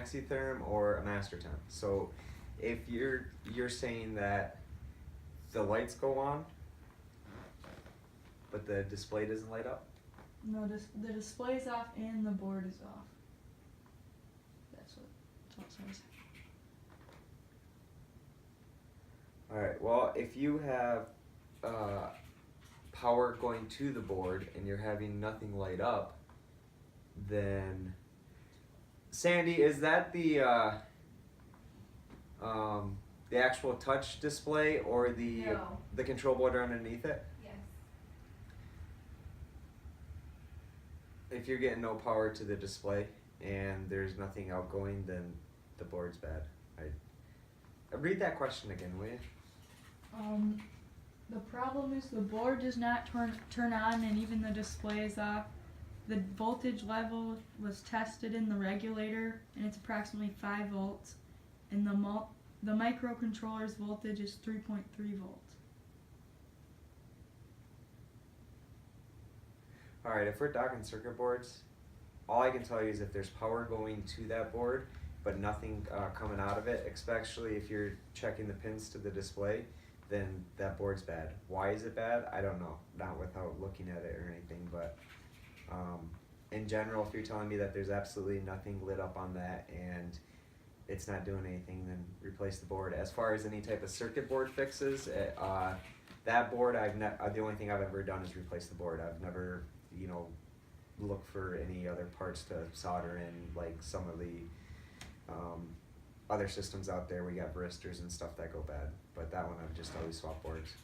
Max-E-Therm or a MasterTemp. So if you're saying that the lights go on, but the display doesn't light up? No, the display's off and the board is off. That's what it says. Alright, well, if you have power going to the board and you're having nothing light up, then Sandy, is that the actual touch display or No. the control board underneath it? Yes. If you're getting no power to the display and there's nothing outgoing, then the board's bad. Read that question again, will you? The problem is the board does not turn on, and even the display is off. The voltage level was tested in the regulator, and it's approximately 5 volts, and the microcontroller's voltage is 3.3 volts. Alright, if we're talking circuit boards, all I can tell you is if there's power going to that board, but nothing coming out of it, especially if you're checking the pins to the display, then that board's bad. Why is it bad? I don't know, not without looking at it or anything, but in general, if you're telling me that there's absolutely nothing lit up on that and it's not doing anything, then replace the board. As far as any type of circuit board fixes, that board, the only thing I've ever done is replace the board. I've never, looked for any other parts to solder in, like some of the other systems out there. We got varistors and stuff that go bad, but that one I've just always swapped boards.